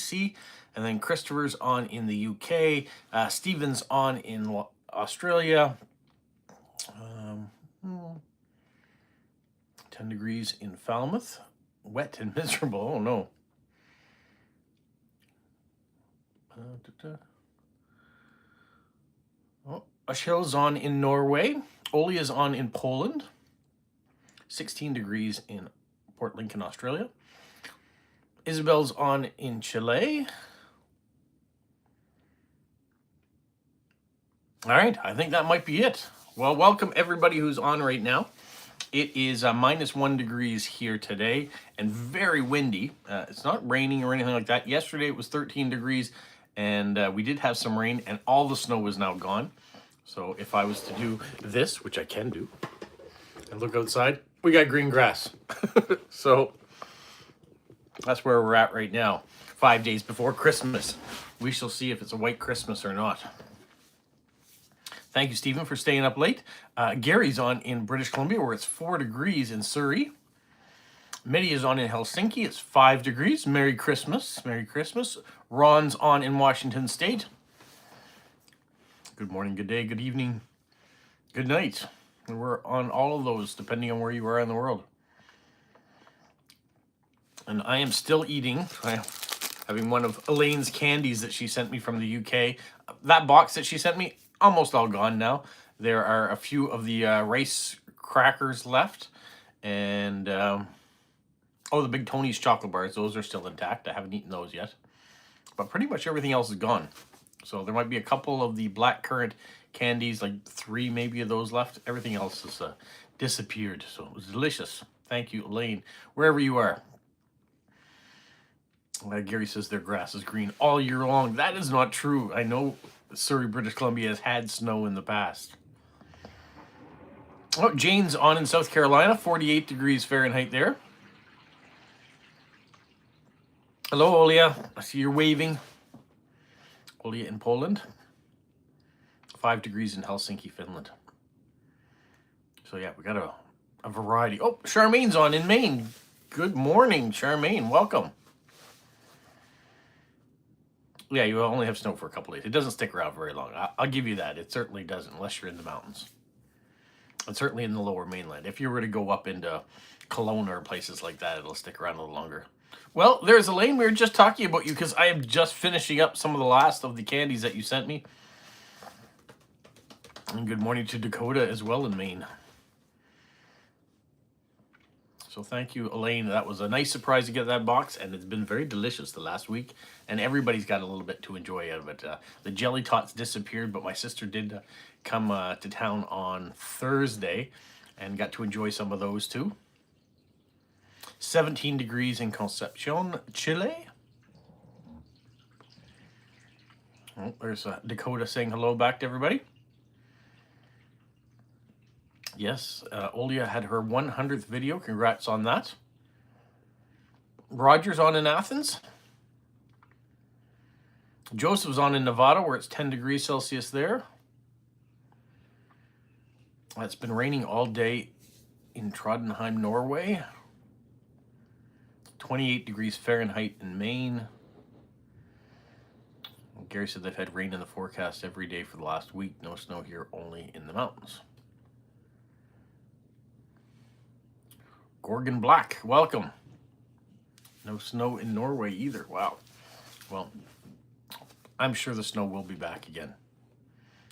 BC. And then Christopher's on in the UK. Stephen's on in Australia. 10 degrees in Falmouth. Wet and miserable. Oh, no. Oh, Ashil's on in Norway. Oli is on in Poland. 16 degrees in Port Lincoln, Australia. Isabel's on in Chile. All right, I think that might be it. Well, welcome everybody who's on right now. It is -1 degrees here today and very windy. It's not raining or anything like that. Yesterday it was 13 degrees and we did have some rain and all the snow is now gone. So if I was to do this, which I can do, and look outside, we got green grass. So that's where we're at right now. 5 days before Christmas. We shall see if it's a white Christmas or not. Thank you, Stephen, for staying up late. Gary's on in British Columbia, where it's 4 degrees in Surrey. Mitty is on in Helsinki. It's 5 degrees. Merry Christmas. Merry Christmas. Ron's on in Washington State. Good morning, good day, good evening, good night. And we're on all of those, depending on where you are in the world. And I am still eating. I'm having one of Elaine's candies that she sent me from the UK. That box that she sent me, almost all gone now. There are a few of the rice crackers left. And, oh, the Big Tony's chocolate bars. Those are still intact. I haven't eaten those yet. But pretty much everything else is gone. So there might be a couple of the blackcurrant candies, like 3 maybe of those left. Everything else has disappeared. So it was delicious. Thank you, Elaine, wherever you are. Gary says their grass is green all year long. That is not true. I know Surrey, British Columbia has had snow in the past. Oh, Jane's on in South Carolina, 48 degrees Fahrenheit there. Hello, Olia. I see you're waving. Olia in Poland. 5 degrees in Helsinki, Finland. So yeah, we got a variety. Oh, Charmaine's on in Maine. Good morning, Charmaine. Welcome. Yeah, you only have snow for a couple days. It doesn't stick around very long. I'll give you that. It certainly doesn't, unless you're in the mountains. And certainly in the lower mainland. If you were to go up into Kelowna or places like that, it'll stick around a little longer. Well, there's Elaine. We were just talking about you because I am just finishing up some of the last of the candies that you sent me. And good morning to Dakota as well in Maine. So thank you, Elaine. That was a nice surprise to get that box, and it's been very delicious the last week, and everybody's got a little bit to enjoy out of it. The jelly tots disappeared, but my sister did come to town on Thursday and got to enjoy some of those too. 17 degrees in Concepcion, Chile. Oh, there's Dakota saying hello back to everybody. Yes, Olia had her 100th video. Congrats on that. Roger's on in Athens. Joseph's on in Nevada, where it's 10 degrees Celsius there. It's been raining all day in Trondheim, Norway. 28 degrees Fahrenheit in Maine. Gary said they've had rain in the forecast every day for the last week. No snow here, only in the mountains. Gorgon Black, welcome. No snow in Norway either. Wow. Well, I'm sure the snow will be back again.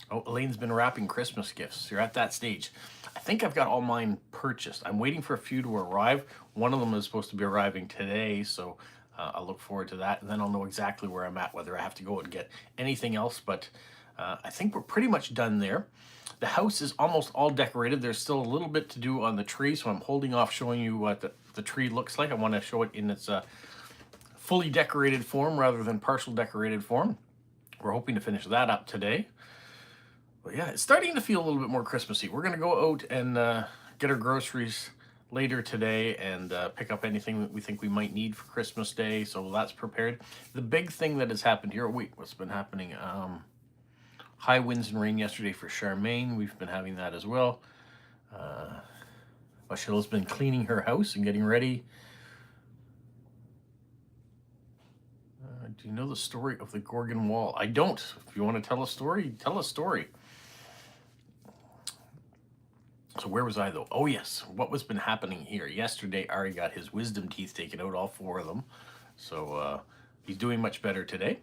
Oh, Elaine's been wrapping Christmas gifts. You're at that stage. I think I've got all mine purchased. I'm waiting for a few to arrive. One of them is supposed to be arriving today, so I'll look forward to that. And then I'll know exactly where I'm at, whether I have to go and get anything else. But I think we're pretty much done there. The house is almost all decorated. There's still a little bit to do on the tree, so I'm holding off showing you what the tree looks like. I want to show it in its fully decorated form rather than partial decorated form. We're hoping to finish that up today. But yeah, it's starting to feel a little bit more Christmassy. We're going to go out and get our groceries later today and pick up anything that we think we might need for Christmas Day. So that's prepared. The big thing that has happened here, what's been happening? High winds and rain yesterday for Charmaine. We've been having that as well. Michelle's been cleaning her house and getting ready. Do you know the story of the Gorgon Wall? I don't. If you want to tell a story, tell a story. So where was I, though? Oh, yes. What was been happening here? Yesterday, Ari got his wisdom teeth taken out, all 4 of them. So he's doing much better today.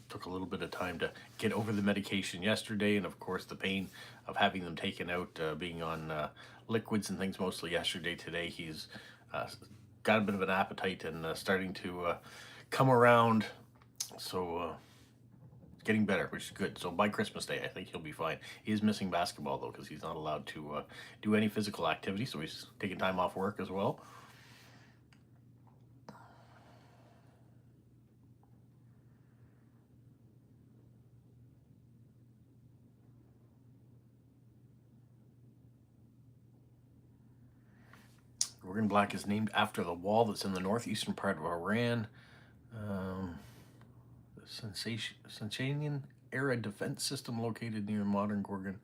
Took a little bit of time to get over the medication yesterday, and of course the pain of having them taken out, being on liquids and things mostly yesterday. Today he's got a bit of an appetite and starting to come around, so getting better, which is good. So by Christmas Day I think he'll be fine. He is missing basketball though, because he's not allowed to do any physical activity, so he's taking time off work as well. Gorgon Black is named after the wall that's in the northeastern part of Iran. The Sasanian era defense system located near modern Gorgon,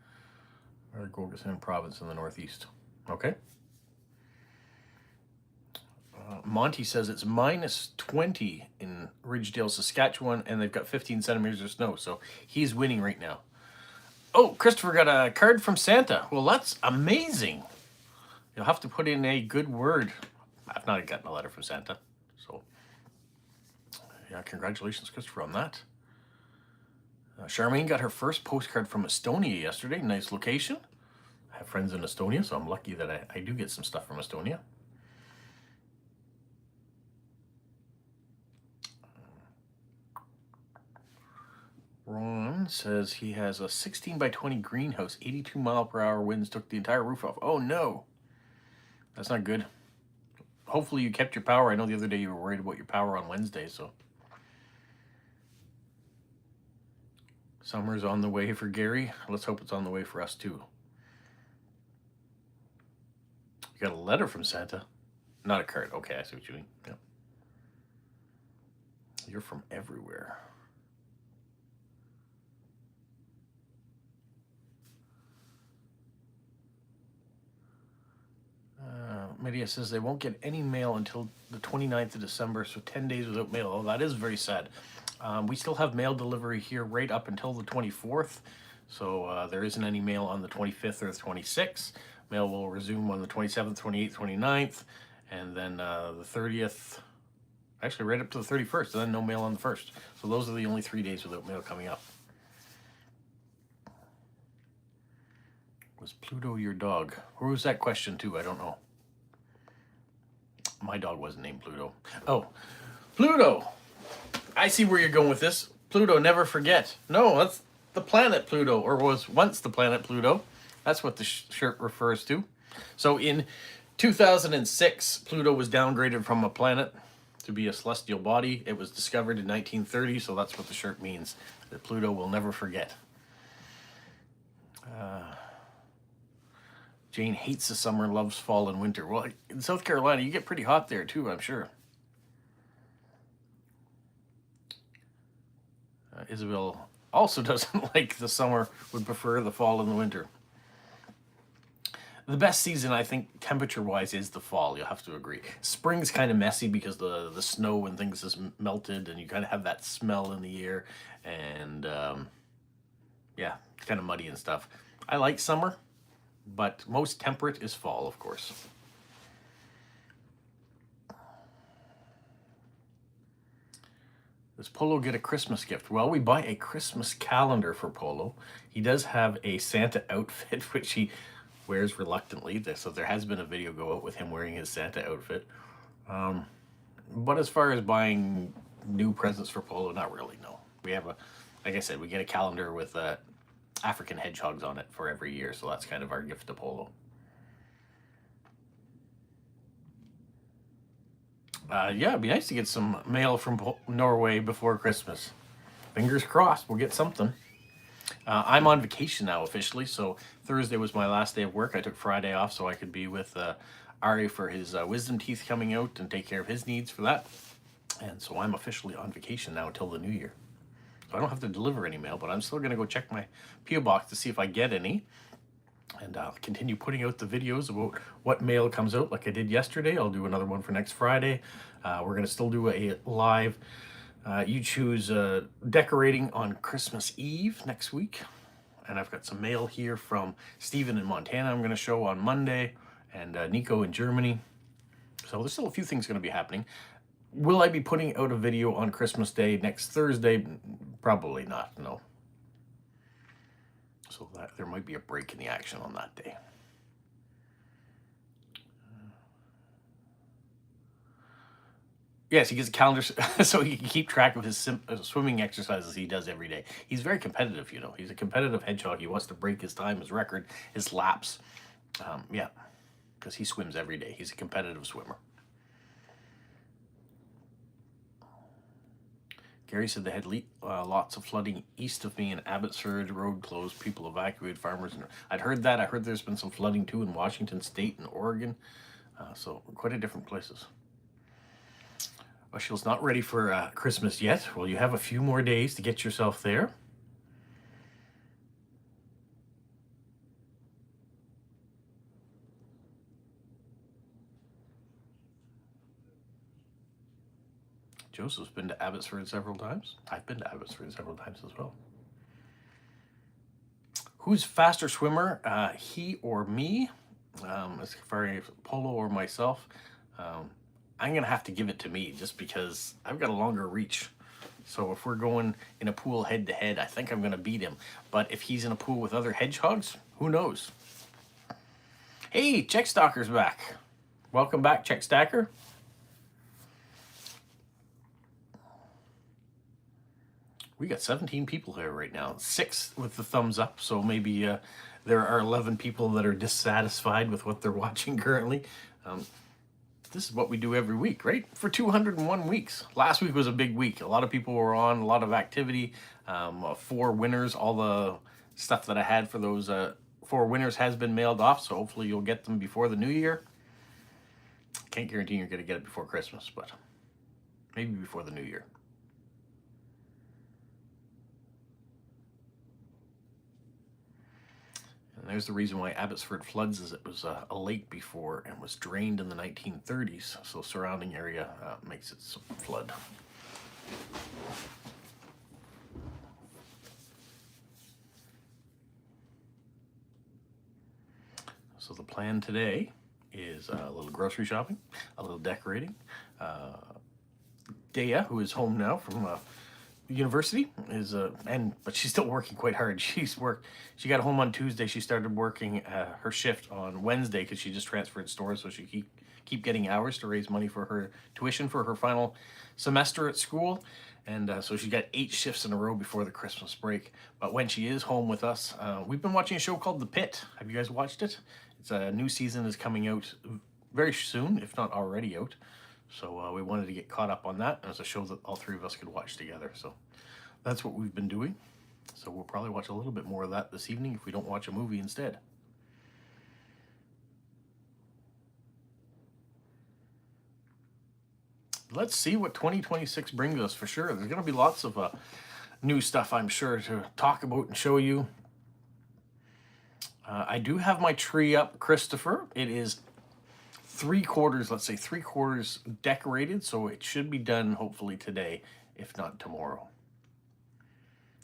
or Gorgon province in the northeast. Okay. Monty says it's -20 in Ridgedale, Saskatchewan, and they've got 15 centimeters of snow, so he's winning right now. Oh, Christopher got a card from Santa. Well, that's amazing. You'll have to put in a good word. I've not gotten a letter from Santa, so yeah, congratulations, Christopher, on that. Charmaine got her first postcard from Estonia yesterday. Nice location. I have friends in Estonia, so I'm lucky that I do get some stuff from Estonia. Ron says he has a 16 by 20 greenhouse. 82 mile per hour winds took the entire roof off. Oh no. That's not good. Hopefully you kept your power. I know the other day you were worried about your power on Wednesday, so. Summer's on the way for Gary. Let's hope it's on the way for us too. You got a letter from Santa? Not a card. Okay, I see what you mean. Yep. You're from everywhere. Media says they won't get any mail until the 29th of December, so 10 days without mail. Oh, that is very sad. We still have mail delivery here right up until the 24th, so there isn't any mail on the 25th or the 26th. Mail will resume on the 27th, 28th, 29th, and then the 30th, actually right up to the 31st, and then no mail on the 1st. So those are the only 3 days without mail coming up. Was Pluto your dog? Who was that question to? I don't know. My dog wasn't named Pluto. Oh, Pluto! I see where you're going with this. Pluto, never forget. No, that's the planet Pluto, or was once the planet Pluto. That's what the shirt refers to. So in 2006, Pluto was downgraded from a planet to be a celestial body. It was discovered in 1930, so that's what the shirt means. That Pluto will never forget. Jane hates the summer, loves fall and winter. Well, in South Carolina, you get pretty hot there too, I'm sure. Isabel also doesn't like the summer, would prefer the fall and the winter. The best season, I think, temperature-wise, is the fall. You'll have to agree. Spring's kind of messy because the snow and things is melted, and you kind of have that smell in the air, and yeah, it's kind of muddy and stuff. I like summer, but most temperate is fall, of course. Does Polo get a Christmas gift? Well, we buy a Christmas calendar for Polo. He does have a Santa outfit, which he wears reluctantly. So there has been a video go out with him wearing his Santa outfit. But as far as buying new presents for Polo, not really, no. We have like I said, we get a calendar with African hedgehogs on it for every year. So that's kind of our gift to Polo. Yeah, it'd be nice to get some mail from Norway before Christmas. Fingers crossed, we'll get something. I'm on vacation now officially, so Thursday was my last day of work. I took Friday off so I could be with Ari for his wisdom teeth coming out and take care of his needs for that. And so I'm officially on vacation now until the new year. So I don't have to deliver any mail, but I'm still going to go check my P.O. box to see if I get any. And I'll continue putting out the videos about what mail comes out like I did yesterday. I'll do another one for next Friday. We're going to still do a live you choose decorating on Christmas Eve next week. And I've got some mail here from Stephen in Montana I'm going to show on Monday, and Nico in Germany. So there's still a few things going to be happening. Will I be putting out a video on Christmas Day next Thursday? Probably not, no. So that there might be a break in the action on that day. Yes, he gets a calendar so he can keep track of his swimming exercises he does every day. He's very competitive, you know. He's a competitive hedgehog. He wants to break his time, his record, his laps. Yeah, because he swims every day. He's a competitive swimmer. Gary said they had lots of flooding east of me in Abbotsford, road closed, people evacuated, farmers. I'd heard that. I heard there's been some flooding too in Washington State and Oregon. So quite a different places. Rochelle's not ready for Christmas yet. Well, you have a few more days to get yourself there. Joseph's been to Abbotsford several times. I've been to Abbotsford several times as well. Who's faster swimmer, he or me? As far as Polo or myself, I'm going to have to give it to me just because I've got a longer reach. So if we're going in a pool head-to-head, I think I'm going to beat him. But if he's in a pool with other hedgehogs, who knows? Hey, Check Stalker's back. Welcome back, Check Stacker. We got 17 people here right now. 6 with the thumbs up, so maybe there are 11 people that are dissatisfied with what they're watching currently. This is what we do every week, right? For 201 weeks. Last week was a big week. A lot of people were on, a lot of activity. 4 winners, all the stuff that I had for those 4 winners has been mailed off, so hopefully you'll get them before the new year. Can't guarantee you're going to get it before Christmas, but maybe before the new year. And there's the reason why Abbotsford floods is it was a lake before and was drained in the 1930s. So surrounding area makes it flood. So the plan today is a little grocery shopping, a little decorating. Dea, who is home now from university, is but she's still working quite hard. She got home on Tuesday. She started working her shift on Wednesday because she just transferred stores, so she keep getting hours to raise money for her tuition for her final semester at school. And so she got 8 shifts in a row before the Christmas break. But when she is home with us, we've been watching a show called The Pit. Have you guys watched it? It's a new season is coming out very soon, if not already out. So we wanted to get caught up on that. It was a show that all 3 of us could watch together. So that's what we've been doing. So we'll probably watch a little bit more of that this evening if we don't watch a movie instead. Let's see what 2026 brings us for sure. There's going to be lots of new stuff, I'm sure, to talk about and show you. I do have my tree up, Christopher. It is 3/4, let's say 3/4 decorated, so it should be done hopefully today, if not tomorrow.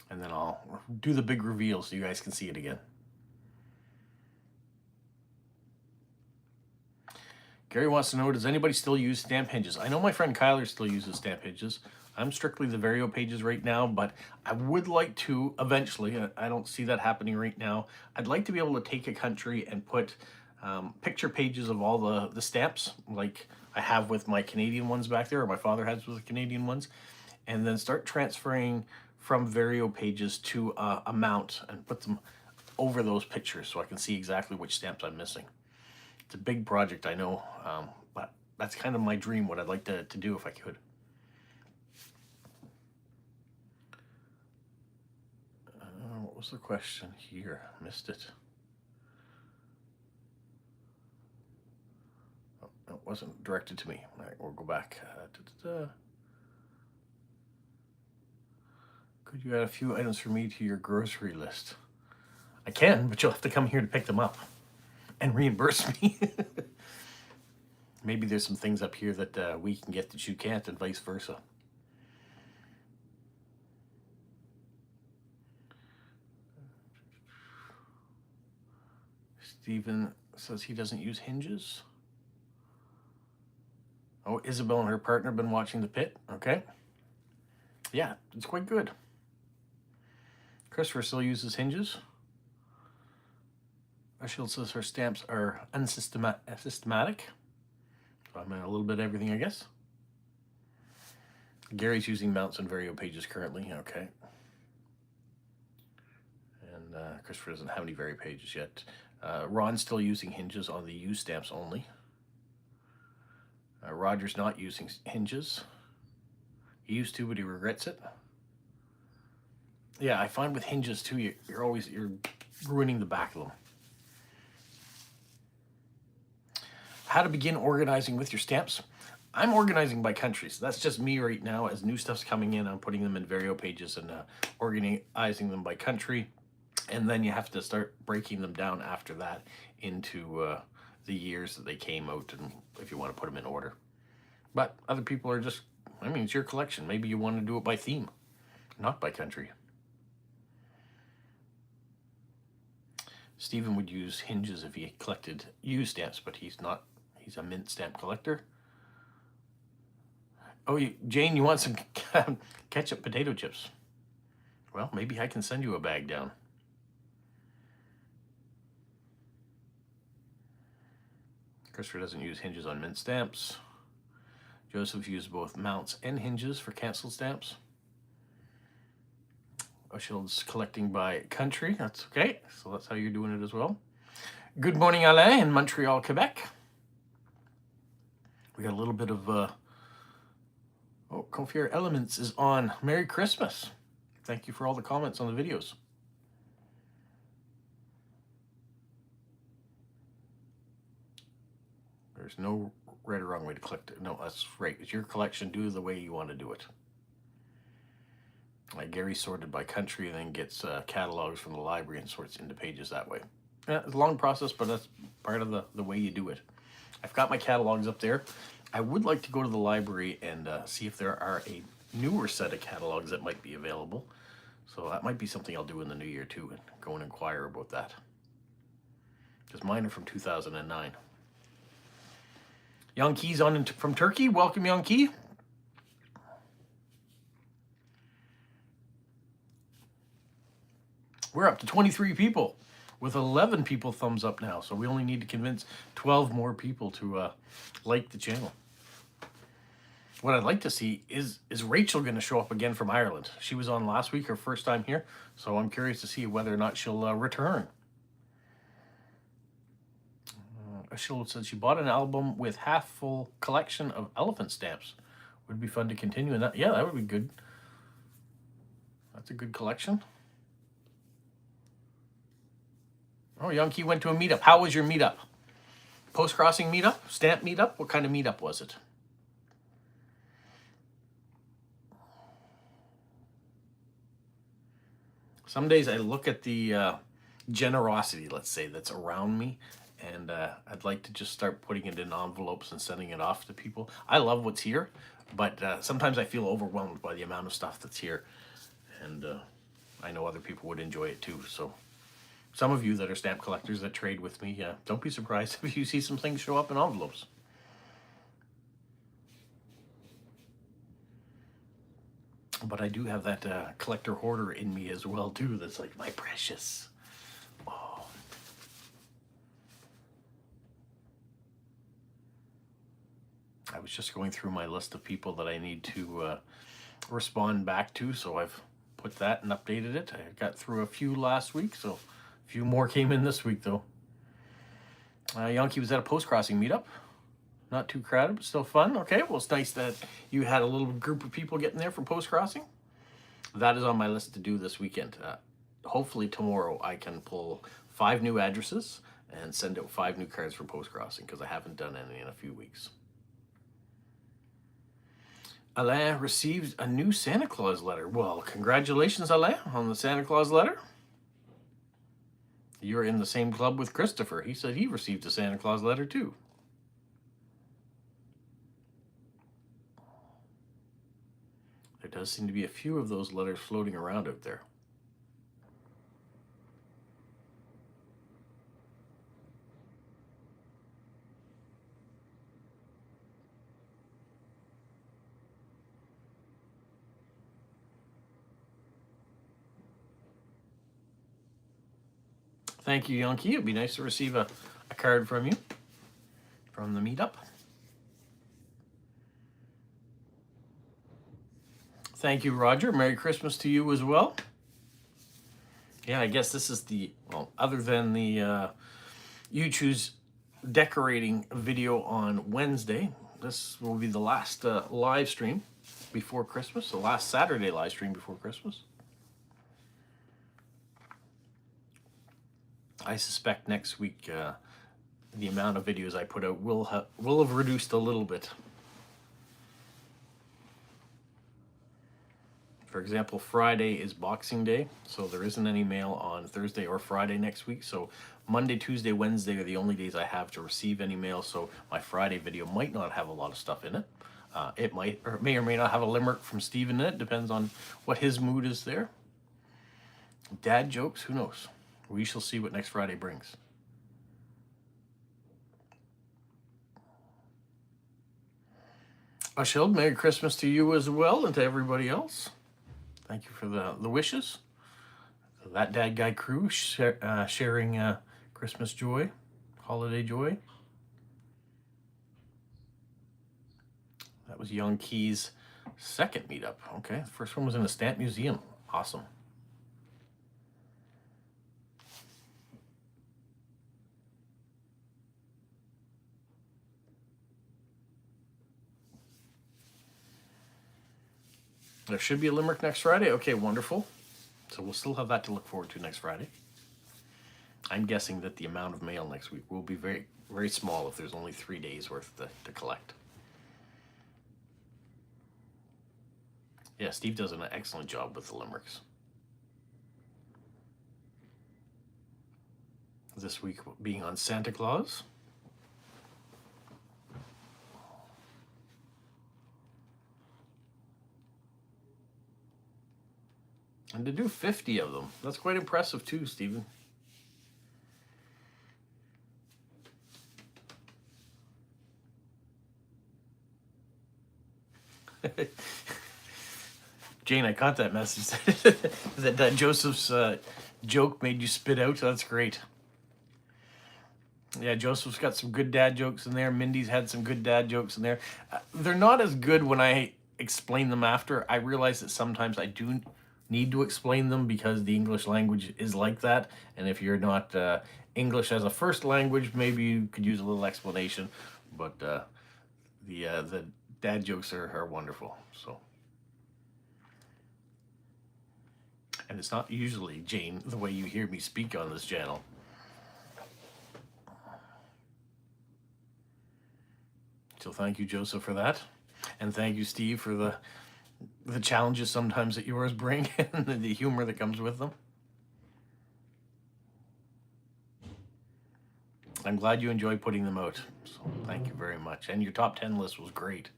And then I'll do the big reveal so you guys can see it again. Gary wants to know, does anybody still use stamp hinges? I know my friend Kyler still uses stamp hinges. I'm strictly the Vario pages right now, but I would like to eventually, I don't see that happening right now, I'd like to be able to take a country and put picture pages of all the stamps, like I have with my Canadian ones back there, or my father has with the Canadian ones, and then start transferring from Vario pages to a mount and put them over those pictures so I can see exactly which stamps I'm missing. It's a big project, I know, but that's kind of my dream, what I'd like to do if I could. What was the question here? Missed it. Oh, it wasn't directed to me. All right, we'll go back. Could you add a few items for me to your grocery list? I can, but you'll have to come here to pick them up and reimburse me. Maybe there's some things up here that we can get that you can't, and vice versa. Stephen says he doesn't use hinges. Oh, Isabel and her partner have been watching the pit. Okay. Yeah, it's quite good. Christopher still uses hinges. Rachel says her stamps are systematic. So I'm in a little bit of everything, I guess. Gary's using mounts and vario pages currently. Okay. And Christopher doesn't have any vario pages yet. Ron's still using hinges on the U stamps only. Roger's not using hinges. He used to, but he regrets it. Yeah, I find with hinges too, you're ruining the back of them. How to begin organizing with your stamps. I'm organizing by country, so that's just me right now. As new stuff's coming in, I'm putting them in vario pages and organizing them by country. And then you have to start breaking them down after that into the years that they came out, and if you want to put them in order. But other people are just, I mean, it's your collection. Maybe you want to do it by theme, not by country. Stephen would use hinges if he collected used stamps, but he's not. He's a mint stamp collector. Oh, Jane, you want some ketchup potato chips? Well, maybe I can send you a bag down. Christopher doesn't use hinges on mint stamps. Joseph used both mounts and hinges for canceled stamps. Oshild's collecting by country. That's okay. So that's how you're doing it as well. Good morning, Alain, in Montreal, Quebec. We got a little bit of... Oh, Confier Elements is on. Merry Christmas. Thank you for all the comments on the videos. There's no right or wrong way to collect it. No, that's right. It's your collection. Do it the way you want to do it. Gary sorted by country and then gets catalogs from the library and sorts into pages that way. Yeah, it's a long process, but that's part of the way you do it. I've got my catalogs up there. I would like to go to the library and see if there are a newer set of catalogs that might be available. So that might be something I'll do in the new year too, and go and inquire about that. Because mine are from 2009. Yankee's on from Turkey. Welcome, Yankee. We're up to 23 people with 11 people thumbs up now. So we only need to convince 12 more people to like the channel. What I'd like to see is Rachel going to show up again from Ireland? She was on last week, her first time here. So I'm curious to see whether or not she'll return. Sheila said she bought an album with half-full collection of elephant stamps. Would be fun to continue in that. Yeah, that would be good. That's a good collection. Oh, Yankee went to a meetup. How was your meetup? Post-crossing meetup? Stamp meetup? What kind of meetup was it? Some days I look at the generosity, let's say, that's around me, and I'd like to just start putting it in envelopes and sending it off to people. I love what's here, but sometimes I feel overwhelmed by the amount of stuff that's here, and I know other people would enjoy it too. So some of you that are stamp collectors that trade with me, don't be surprised if you see some things show up in envelopes. But I do have that collector hoarder in me as well too. That's like my precious. Oh. I was just going through my list of people that I need to respond back to, so I've put that and updated it. I got through a few last week, so a few more came in this week though. Yankee was at a post-crossing meetup. Not too crowded, but still fun. Okay, well, it's nice that you had a little group of people getting there from post-crossing. That is on my list to do this weekend. Hopefully tomorrow I can pull 5 new addresses and send out 5 new cards for post-crossing, because I haven't done any in a few weeks. Alain received a new Santa Claus letter. Well, congratulations, Alain, on the Santa Claus letter. You're in the same club with Christopher. He said he received a Santa Claus letter too. There does seem to be a few of those letters floating around out there. Thank you, Yonki. It'd be nice to receive a card from you from the meetup. Thank you, Roger. Merry Christmas to you as well. Yeah, I guess this is the, well, other than the You Choose decorating video on Wednesday, this will be the last live stream before Christmas, the last Saturday live stream before Christmas. I suspect next week the amount of videos I put out will have reduced a little bit. For example, Friday is Boxing Day, so there isn't any mail on Thursday or Friday next week. So Monday, Tuesday, Wednesday are the only days I have to receive any mail, so my Friday video might not have a lot of stuff in it. It might, or may not have a limerick from Stephen in it, depends on what his mood is there. Dad jokes, who knows? We shall see what next Friday brings. Ashild, Merry Christmas to you as well, and to everybody else. Thank you for the wishes. That Dad Guy crew sharing Christmas joy, holiday joy. That was Young Key's second meetup. Okay, the first one was in a stamp museum. Awesome. There should be a limerick next Friday. Okay, wonderful. So we'll still have that to look forward to next Friday. I'm guessing that the amount of mail next week will be very, very small if there's only 3 days worth to collect. Yeah, Steve does an excellent job with the limericks. This week being on Santa Claus. And to do 50 of them, that's quite impressive too, Stephen. Jane, I caught that message. that Joseph's joke made you spit out. That's great. Yeah, Joseph's got some good dad jokes in there. Mindy's had some good dad jokes in there. They're not as good when I explain them after. I realize that sometimes I do need to explain them because the English language is like that. And if you're not English as a first language, maybe you could use a little explanation. But the dad jokes are wonderful. So, and it's not usually, Jane, the way you hear me speak on this channel. So thank you, Joseph, for that. And thank you, Steve, for the challenges sometimes that yours bring and the humor that comes with them. I'm glad you enjoy putting them out. So thank you very much. And your top 10 list was great.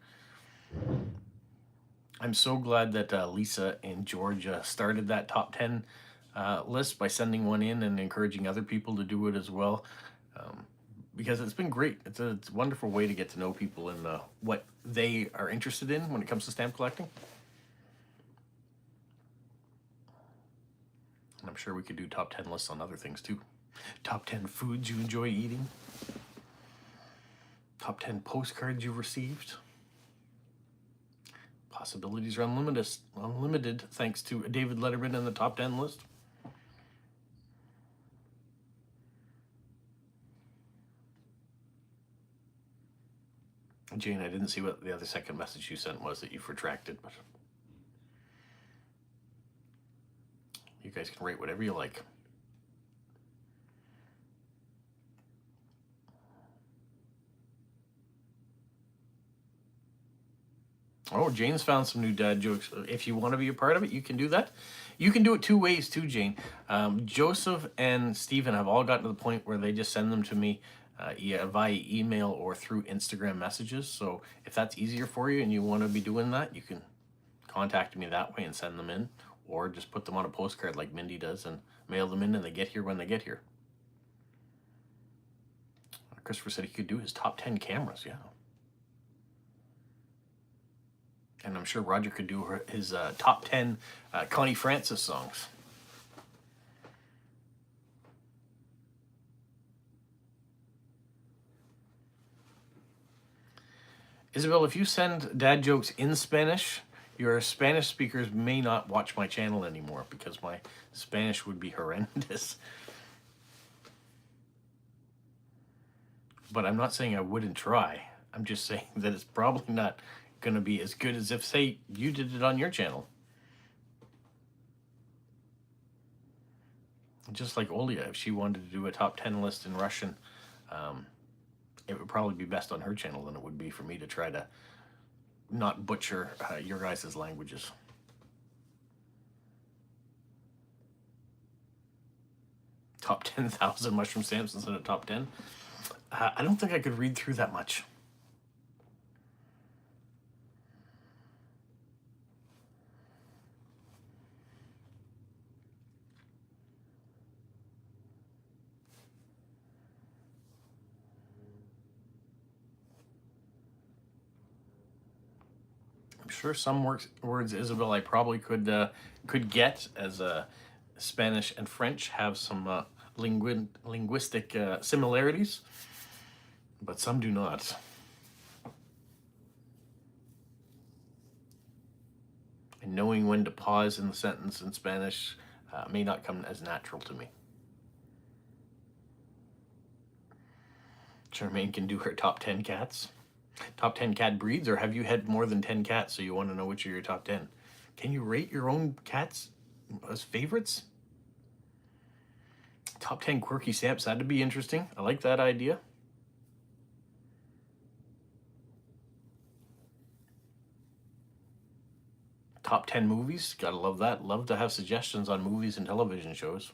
I'm so glad that Lisa and Georgia started that top 10 list by sending one in and encouraging other people to do it as well. Because it's been great. It's a wonderful way to get to know people and what they are interested in when it comes to stamp collecting. And I'm sure we could do top 10 lists on other things too. Top 10 foods you enjoy eating. Top 10 postcards you've received. Possibilities are unlimited thanks to David Letterman and the top 10 list. Jane, I didn't see what the other second message you sent was that you've retracted, but you guys can rate whatever you like. Oh, Jane's found some new dad jokes. If you want to be a part of it, you can do that. You can do it two ways too, Jane. Joseph and Stephen have all gotten to the point where they just send them to me via email or through Instagram messages. So if that's easier for you and you want to be doing that, you can contact me that way and send them in, or just put them on a postcard like Mindy does and mail them in, and they get here when they get here. Christopher said he could do his top 10 cameras, yeah. And I'm sure Roger could do his top 10 Connie Francis songs. Isabel, if you send dad jokes in Spanish, your Spanish speakers may not watch my channel anymore because my Spanish would be horrendous. But I'm not saying I wouldn't try. I'm just saying that it's probably not going to be as good as if, say, you did it on your channel. Just like Olia, if she wanted to do a top 10 list in Russian, it would probably be best on her channel than it would be for me to try to not butcher your guys' languages. Top 10,000 mushroom stamps instead of top 10? I don't think I could read through that much. I'm sure some words, Isabel, I probably could get, as Spanish and French have some linguistic similarities, but some do not. And knowing when to pause in the sentence in Spanish may not come as natural to me. Charmaine can do her top 10 cats. Top 10 cat breeds, or have you had more than 10 cats so you want to know which are your top 10? Can you rate your own cats as favorites? Top 10 quirky stamps, that'd be interesting. I like that idea. Top 10 movies, gotta love that. Love to have suggestions on movies and television shows.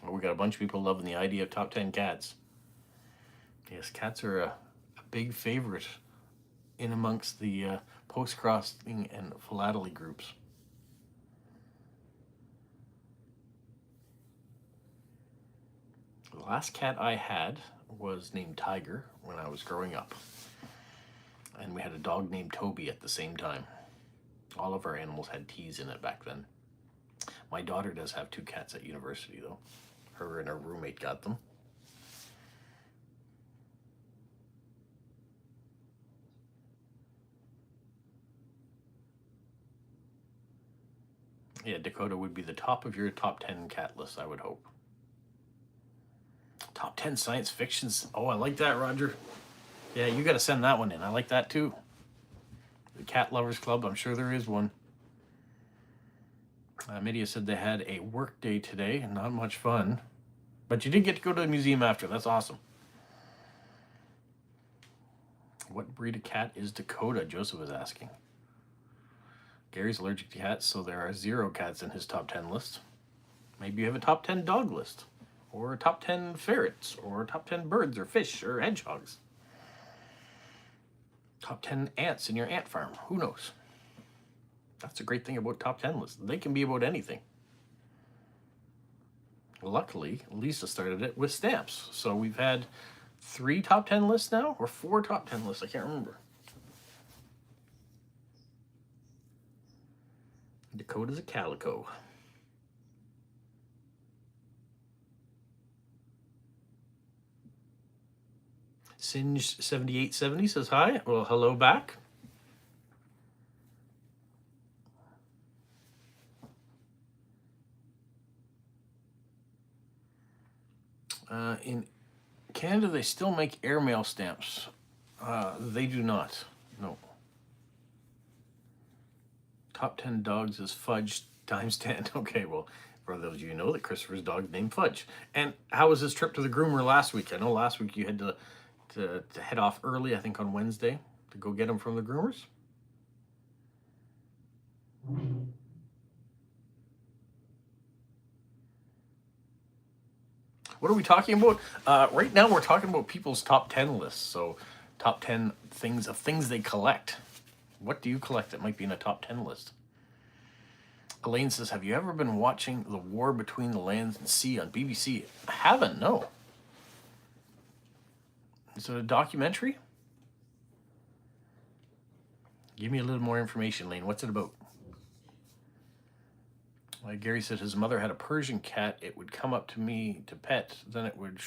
Well, we got a bunch of people loving the idea of top 10 cats. Yes, cats are a big favorite in amongst the post-crossing and philately groups. The last cat I had was named Tiger when I was growing up. And we had a dog named Toby at the same time. All of our animals had T's in it back then. My daughter does have 2 cats at university, though. Her and her roommate got them. Yeah, Dakota would be the top of your top 10 cat list, I would hope. Top 10 science fictions. Oh, I like that, Roger. Yeah, you got to send that one in. I like that too. The Cat Lovers Club, I'm sure there is one. Midia said they had a work day today, and not much fun. But you did get to go to the museum after. That's awesome. What breed of cat is Dakota? Joseph is asking. Gary's allergic to cats, so there are 0 cats in his top 10 list. Maybe you have a top 10 dog list, or a top 10 ferrets, or top 10 birds, or fish, or hedgehogs. Top 10 ants in your ant farm. Who knows? That's a great thing about top 10 lists. They can be about anything. Luckily, Lisa started it with stamps. So we've had 3 top 10 lists now, or 4 top 10 lists. I can't remember. Dakota's a calico. Singe7870 says hi. Well, hello back. In Canada, they still make airmail stamps. They do not. No. Top 10 dogs is Fudge times 10. Okay, well, for those of you who know that Christopher's dog named Fudge. And how was his trip to the groomer last week? I know last week you had to to head off early, I think on Wednesday, to go get them from the groomers. What are we talking about? Right now we're talking about people's top 10 lists. So top 10 things they collect. What do you collect that might be in a top 10 list? Elaine says, have you ever been watching The War Between the Land and Sea on BBC? I haven't, no. Is it a documentary? Give me a little more information, Elaine. What's it about? Gary said his mother had a Persian cat. It would come up to me to pet, then it would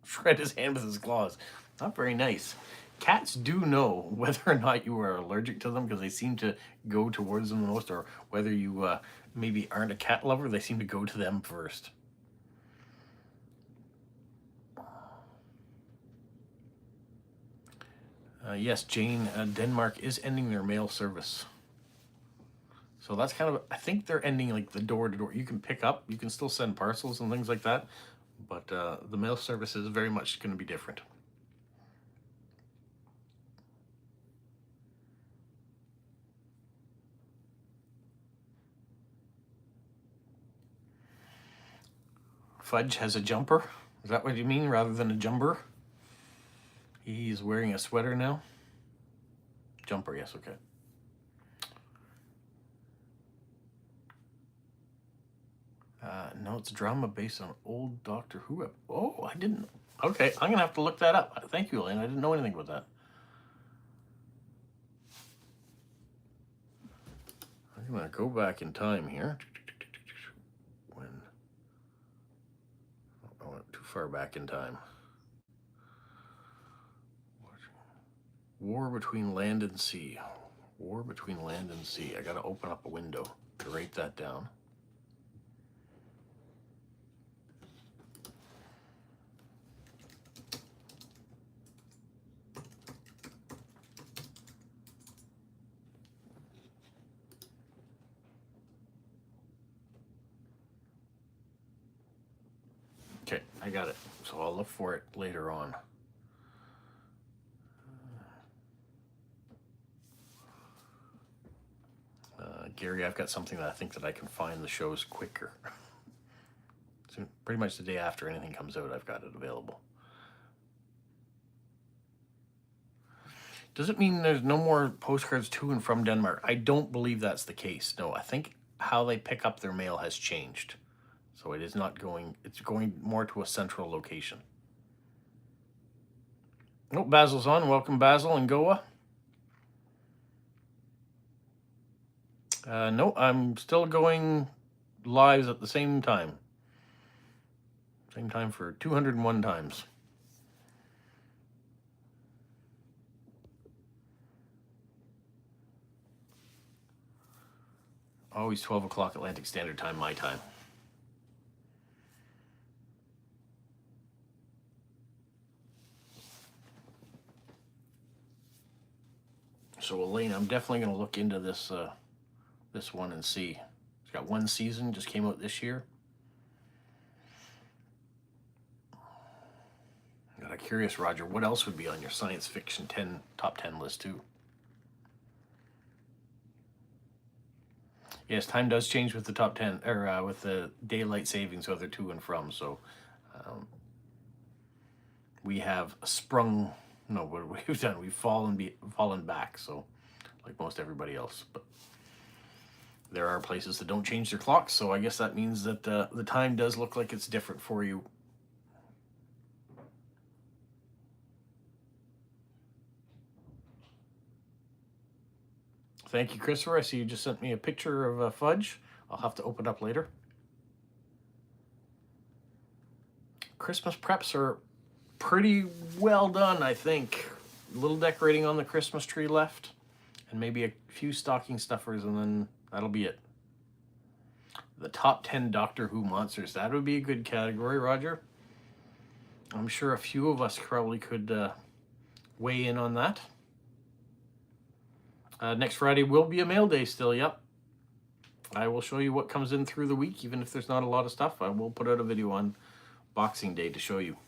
shred his hand with his claws. Not very nice. Cats do know whether or not you are allergic to them because they seem to go towards them the most, or whether you maybe aren't a cat lover, they seem to go to them first. Yes, Jane, Denmark is ending their mail service. So that's kind of, I think they're ending like the door-to-door. You can pick up, you can still send parcels and things like that, but the mail service is very much going to be different. Fudge has a jumper. Is that what you mean, rather than a jumper? He's wearing a sweater now. Jumper, yes, okay. No, it's a drama based on old Doctor Who. Oh, I didn't. Okay, I'm going to have to look that up. Thank you, Elaine. I didn't know anything about that. I'm going to go back in time here. When? I went too far back in time. War Between Land and Sea. War Between Land and Sea. I got to open up a window to write that down. Okay, I got it. So I'll look for it later on. Gary, I've got something that I think that I can find the shows quicker. So pretty much the day after anything comes out, I've got it available. Does it mean there's no more postcards to and from Denmark? I don't believe that's the case. No, I think how they pick up their mail has changed. So it is not going, it's going more to a central location. Oh, Basil's on. Welcome, Basil and Goa. No, I'm still going lives at the same time. Same time for 201 times. Always 12 o'clock Atlantic Standard Time, my time. So Elaine, I'm definitely going to look into this this one and see. It's got one season, just came out this year. I'm curious, Roger, what else would be on your science fiction top 10 list too? Yes, time does change with the top 10, or with the daylight savings, whether to and from. So we have sprung. No, what we've done, we've fallen back. So like most everybody else, but there are places that don't change their clocks. So I guess that means that the time does look like it's different for you. Thank you, Christopher. I see you just sent me a picture of fudge. I'll have to open up later. Christmas preps are pretty well done, I think. A little decorating on the Christmas tree left, and maybe a few stocking stuffers, and then that'll be it. The top 10 Doctor Who monsters. That would be a good category, Roger. I'm sure a few of us probably could weigh in on that. Next Friday will be a mail day still, yep. I will show you what comes in through the week, even if there's not a lot of stuff. I will put out a video on Boxing Day to show you.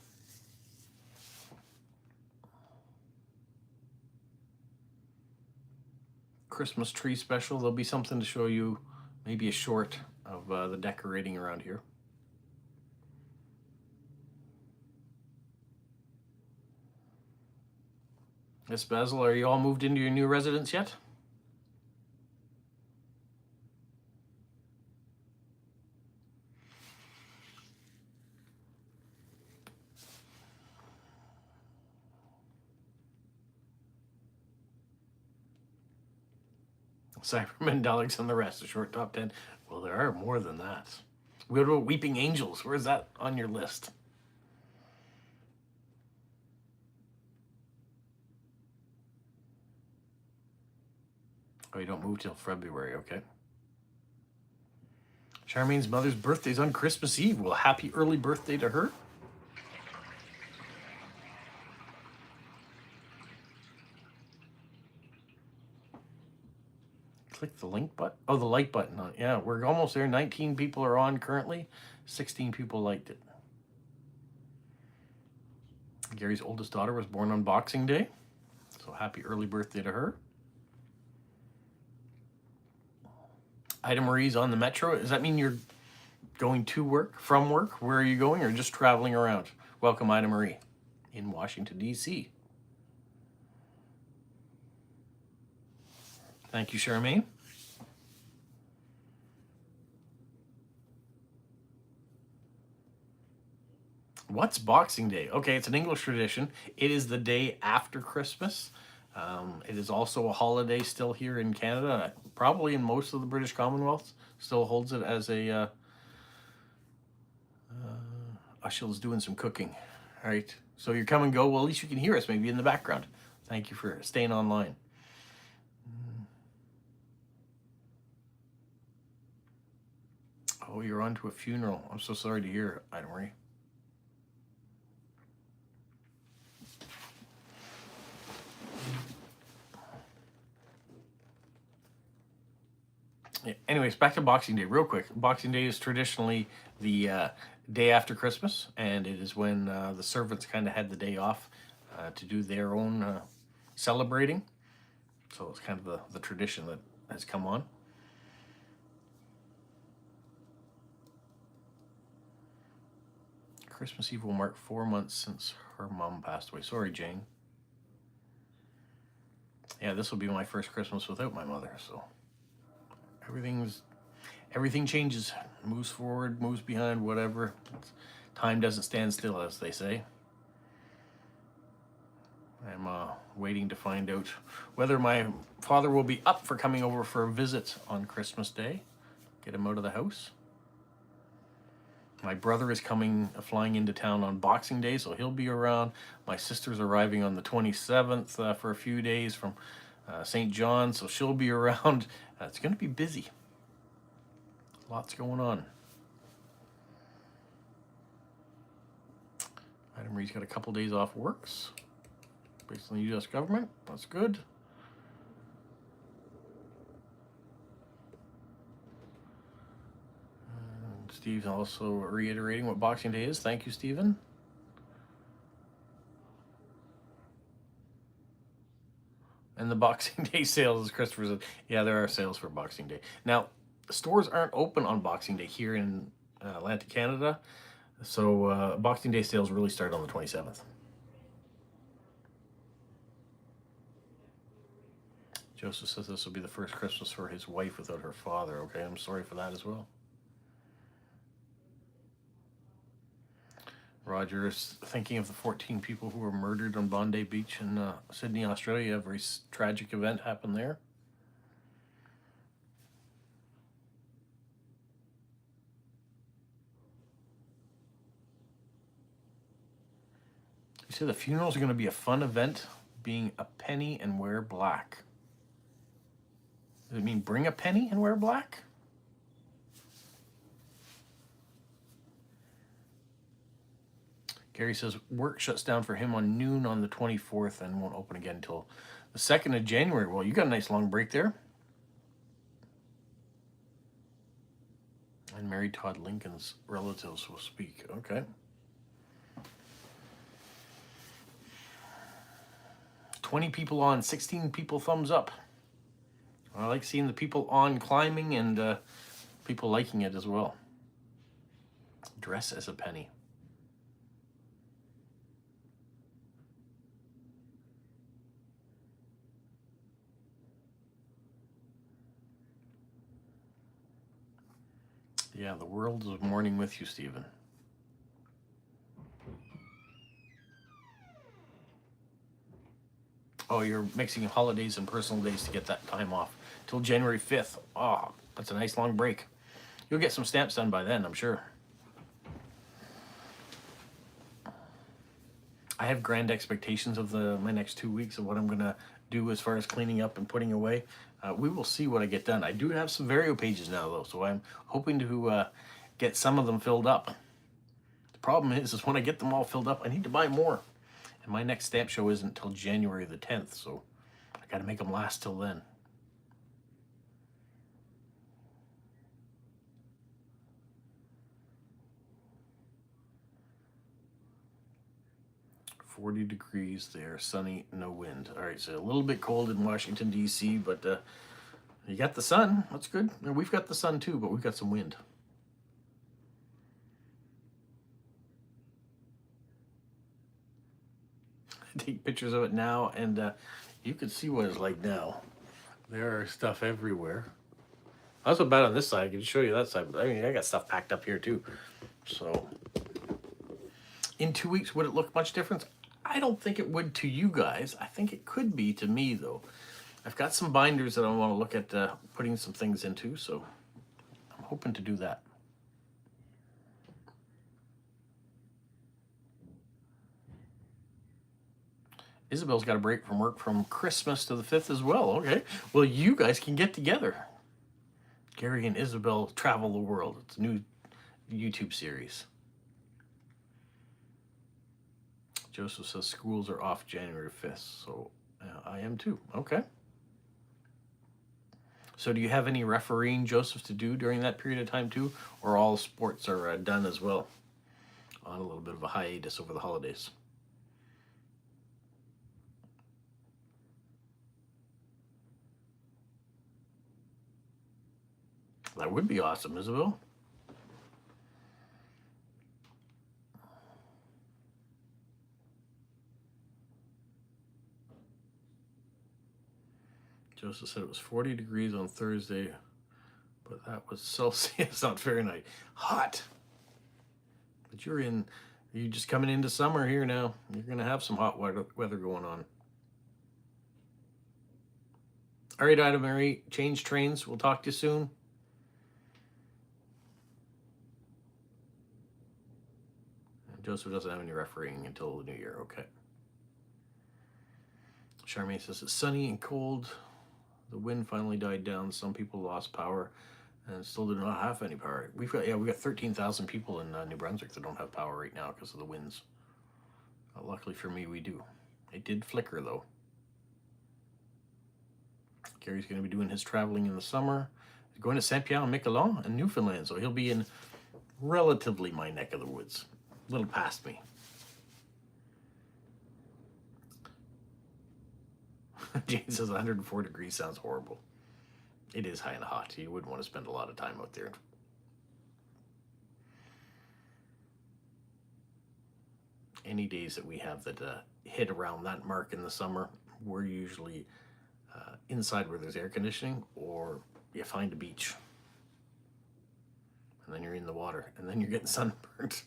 Christmas tree special. There'll be something to show you, maybe a short of the decorating around here. Miss Basil, are you all moved into your new residence yet? Cybermen, Daleks, and the rest. A short top 10. Well, there are more than that. What about Weeping Angels? Where's that on your list? Oh, you don't move till February, okay. Charmaine's mother's birthday's on Christmas Eve. Well, happy early birthday to her. Click the link button. Oh, the like button. Yeah, we're almost there. 19 people are on currently. 16 people liked it. Gary's oldest daughter was born on Boxing Day. So happy early birthday to her. Ida Marie's on the Metro. Does that mean you're going to work, from work? Where are you going, or just traveling around? Welcome, Ida Marie, in Washington, D.C. Thank you, Charmaine. What's Boxing Day? Okay, it's an English tradition. It is the day after Christmas. It is also a holiday still here in Canada. Probably in most of the British Commonwealth. Still holds it as a... Ashil's doing some cooking. All right. So you come and go. Well, at least you can hear us maybe in the background. Thank you for staying online. Oh, you're on to a funeral. I'm so sorry to hear, Ida Marie. Anyways, back to Boxing Day real quick. Boxing Day is traditionally the day after Christmas, and it is when the servants kind of had the day off to do their own celebrating. So it's kind of the tradition that has come on. Christmas Eve will mark 4 months since her mom passed away. Sorry, Jane. Yeah, this will be my first Christmas without my mother, so everything changes, moves forward, moves behind, whatever. Time doesn't stand still, as they say. I'm waiting to find out whether my father will be up for coming over for a visit on Christmas Day. Get him out of the house. My brother is flying into town on Boxing Day, so he'll be around. My sister's arriving on the 27th for a few days from St. John, so she'll be around. It's going to be busy. Lots going on. Ida Marie's got a couple days off works based on the U.S. government. That's good. Steve's also reiterating what Boxing Day is. Thank you, Stephen. And the Boxing Day sales, as Christopher said. Yeah, there are sales for Boxing Day. Now, the stores aren't open on Boxing Day here in Atlantic Canada. So Boxing Day sales really start on the 27th. Joseph says this will be the first Christmas for his wife without her father. Okay, I'm sorry for that as well. Roger is thinking of the 14 people who were murdered on Bondi Beach in Sydney, Australia. A very tragic event happened there. You say the funerals are going to be a fun event, being a penny and wear black. Does it mean bring a penny and wear black? Gary says work shuts down for him on noon on the 24th and won't open again until the 2nd of January. Well, you got a nice long break there. And Mary Todd Lincoln's relatives will speak. Okay. 20 people on, 16 people thumbs up. I like seeing the people on climbing and people liking it as well. Dress as a penny. Yeah, the world is mourning with you, Stephen. Oh, you're mixing holidays and personal days to get that time off till January 5th. Oh, that's a nice long break. You'll get some stamps done by then, I'm sure. I have grand expectations of my next 2 weeks of what I'm gonna do as far as cleaning up and putting away. We will see what I get done. I do have some Vario pages now though, so I'm hoping to get some of them filled up. The problem is when I get them all filled up, I need to buy more. And my next stamp show isn't until January the 10th, so I gotta make them last till then. .40 degrees there, sunny, no wind. All right, so a little bit cold in Washington, D.C., but you got the sun. That's good. We've got the sun too, but we've got some wind. Take pictures of it now, and you can see what it's like now. There are stuff everywhere. I was bad on this side. I can show you that side, but I mean, I got stuff packed up here too. So, in 2 weeks, would it look much different? I don't think it would to you guys. I think it could be to me, though. I've got some binders that I want to look at putting some things into, so I'm hoping to do that. Isabel's got a break from work from Christmas to the 5th as well. Okay. Well, you guys can get together. Gary and Isabel travel the world. It's a new YouTube series. Joseph says schools are off January 5th, so I am too. Okay. So do you have any refereeing, Joseph, to do during that period of time too? Or all sports are done as well? On a little bit of a hiatus over the holidays. That would be awesome, Isabel. Joseph said it was 40 degrees on Thursday, but that was Celsius, not Fahrenheit. Hot. But you're just coming into summer here now. You're going to have some hot weather going on. All right, Ida Marie, change trains. We'll talk to you soon. Joseph doesn't have any refereeing until the new year. Okay. Charmaine says it's sunny and cold. The wind finally died down. Some people lost power and still do not have any power. We've got 13,000 people in New Brunswick that don't have power right now because of the winds. Luckily for me, we do. It did flicker though. Gary's going to be doing his traveling in the summer. He's going to Saint-Pierre-and-Miquelon in Newfoundland, so he'll be in relatively my neck of the woods, a little past me. Jane says 104 degrees sounds horrible. It is high and hot. You wouldn't want to spend a lot of time out there. Any days that we have that hit around that mark in the summer, we're usually inside where there's air conditioning, or you find a beach. And then you're in the water, and then you're getting sunburned.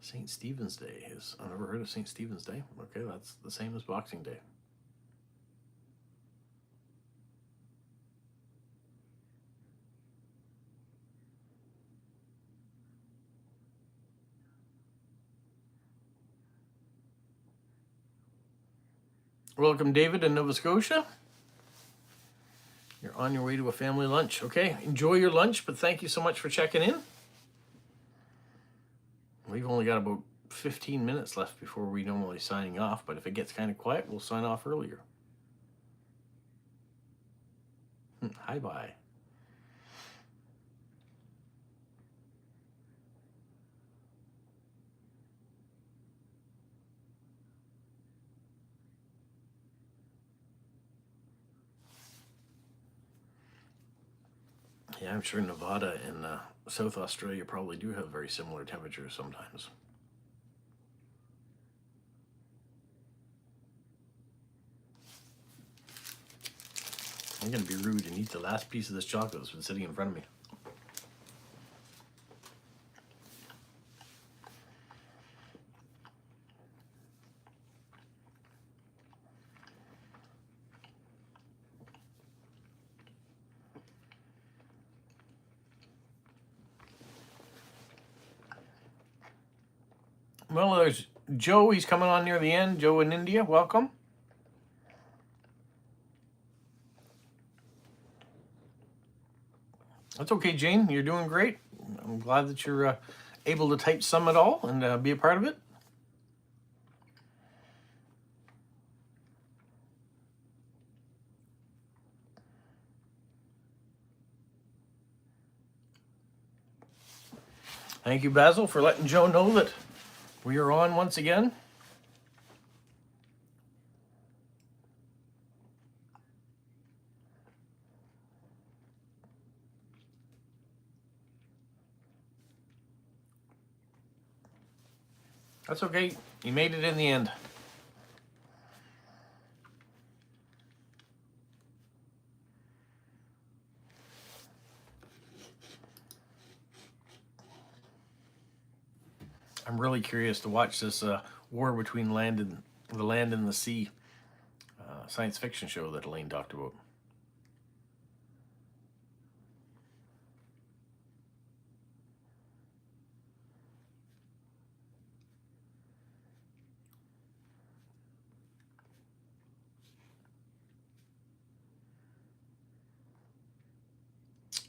St. Stephen's Day is, I've never heard of St. Stephen's Day. Okay, that's the same as Boxing Day. Welcome, David, in Nova Scotia. You're on your way to a family lunch. Okay, enjoy your lunch, but thank you so much for checking in. We've only got about 15 minutes left before we normally signing off, but if it gets kind of quiet, we'll sign off earlier. Hi, bye. Yeah, I'm sure Nevada and South Australia probably do have very similar temperatures sometimes. I'm going to be rude and eat the last piece of this chocolate that's been sitting in front of me. Well, there's Joe. He's coming on near the end. Joe in India, welcome. That's okay, Jane. You're doing great. I'm glad that you're able to type some at all and be a part of it. Thank you, Basil, for letting Joe know that we are on once again. That's okay. You made it in the end. I'm really curious to watch this war between the land and the sea science fiction show that Elaine talked about.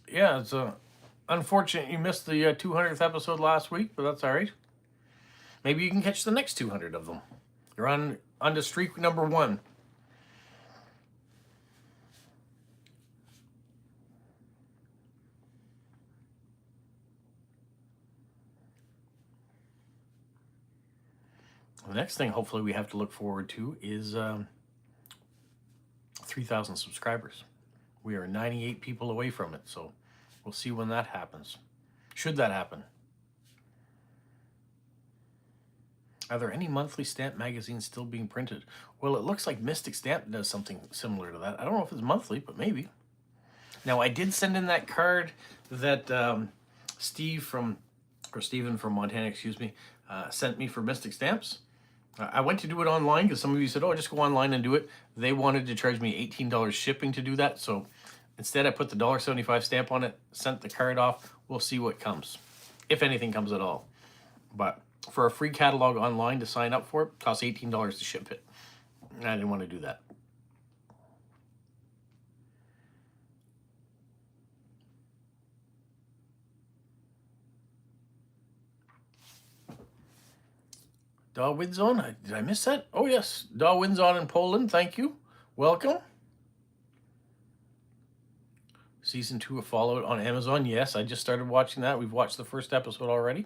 Yeah, it's unfortunate you missed the 200th episode last week, but that's all right. Maybe you can catch the next 200 of them. You're on to streak number 1. The next thing, hopefully, we have to look forward to is 3,000 subscribers. We are 98 people away from it, so we'll see when that happens. Should that happen. Are there any monthly stamp magazines still being printed? Well, it looks like Mystic Stamp does something similar to that. I don't know if it's monthly, but maybe. Now, I did send in that card that Stephen from Montana, sent me for Mystic Stamps. I went to do it online because some of you said, oh, just go online and do it. They wanted to charge me $18 shipping to do that. So instead, I put the $1.75 stamp on it, sent the card off. We'll see what comes, if anything comes at all. But for a free catalog online to sign up for it, costs $18 to ship it. I didn't want to do that. Da Windzone, did I miss that? Oh yes, Da Windzone in Poland, thank you. Welcome. Season 2 of Fallout on Amazon, yes, I just started watching that. We've watched the first episode already.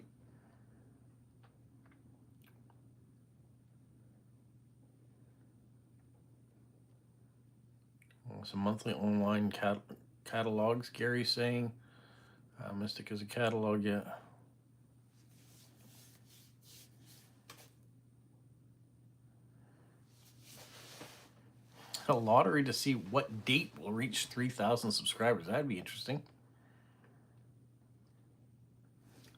Some monthly online catalogs. Gary's saying Mystic is a catalog yet. A lottery to see what date will reach 3,000 subscribers. That'd be interesting.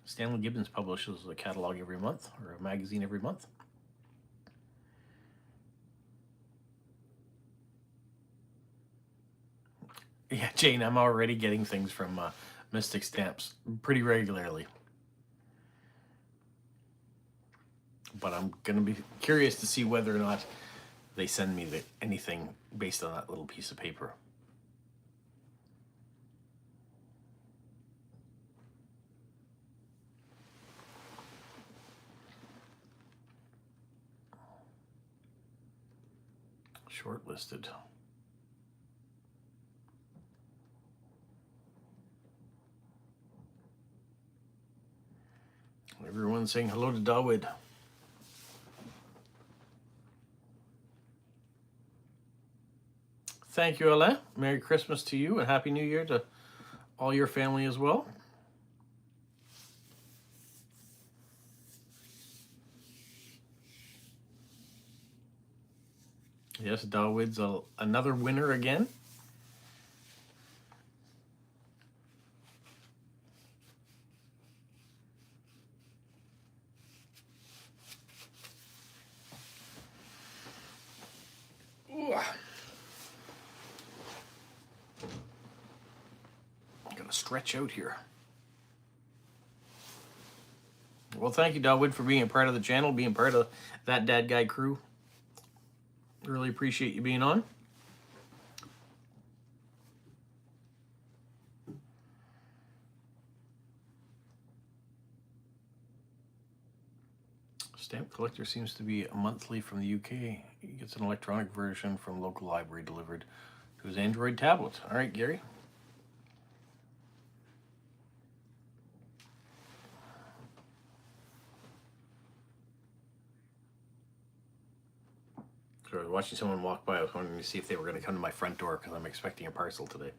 Stanley Gibbons publishes a catalog every month, or a magazine every month. Yeah, Jane, I'm already getting things from Mystic Stamps pretty regularly. But I'm going to be curious to see whether or not they send me anything based on that little piece of paper. Shortlisted. Everyone's saying hello to Dawood. Thank you, Alain. Merry Christmas to you and Happy New Year to all your family as well. Yes, Dawood's another winner again. Ooh. Gotta stretch out here. Well, thank you, Dawood, for being a part of the channel, being part of that Dad Guy crew. Really appreciate you being on. Stamp collector seems to be monthly from the UK. He gets an electronic version from local library delivered to his Android tablet. All right, Gary. So I was watching someone walk by. I was wondering to see if they were going to come to my front door because I'm expecting a parcel today.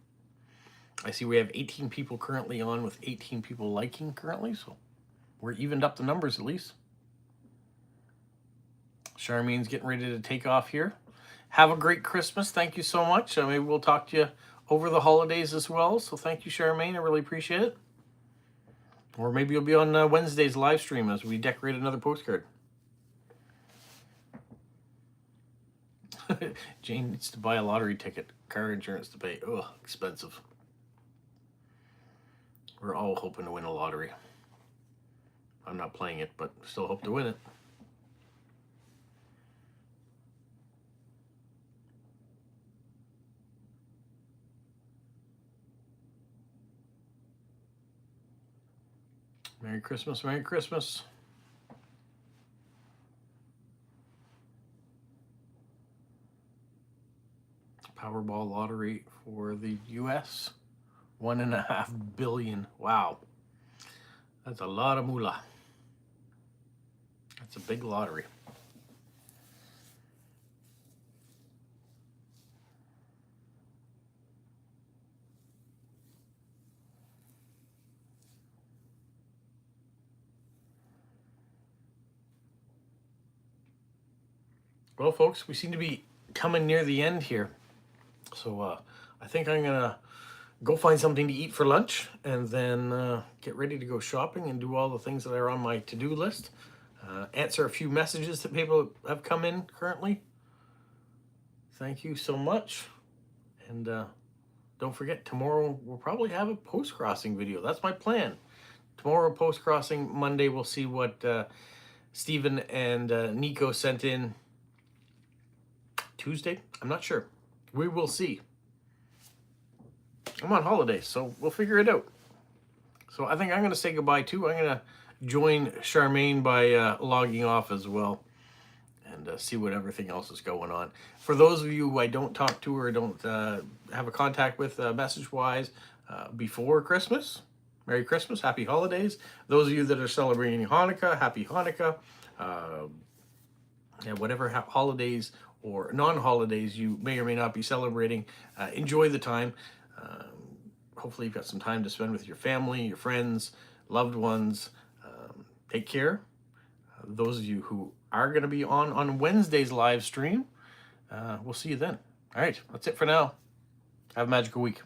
I see we have 18 people currently on with 18 people liking currently, so we're evened up the numbers at least. Charmaine's getting ready to take off here. Have a great Christmas. Thank you so much. Maybe we'll talk to you over the holidays as well. So thank you, Charmaine. I really appreciate it. Or maybe you'll be on Wednesday's live stream as we decorate another postcard. Jane needs to buy a lottery ticket. Car insurance to pay. Ugh, expensive. We're all hoping to win a lottery. I'm not playing it, but still hope to win it. Merry Christmas, Merry Christmas. Powerball lottery for the US, $1.5 billion. Wow, that's a lot of moolah. That's a big lottery. Well, folks, we seem to be coming near the end here. So I think I'm going to go find something to eat for lunch and then get ready to go shopping and do all the things that are on my to-do list. Answer a few messages that people have come in currently. Thank you so much. And don't forget, tomorrow we'll probably have a post-crossing video. That's my plan. Tomorrow, post-crossing. Monday, we'll see what Stephen and Nico sent in. Tuesday? I'm not sure. We will see. I'm on holiday, so we'll figure it out. So I think I'm going to say goodbye too. I'm going to join Charmaine by logging off as well and see what everything else is going on. For those of you who I don't talk to or don't have a contact with message-wise before Christmas, Merry Christmas, Happy Holidays. Those of you that are celebrating Hanukkah, Happy Hanukkah. Yeah, whatever holidays or non-holidays you may or may not be celebrating, enjoy the time. Hopefully you've got some time to spend with your family, your friends, loved ones. Take care. Those of you who are going to be on Wednesday's live stream, we'll see you then. All right, that's it for now. Have a magical week.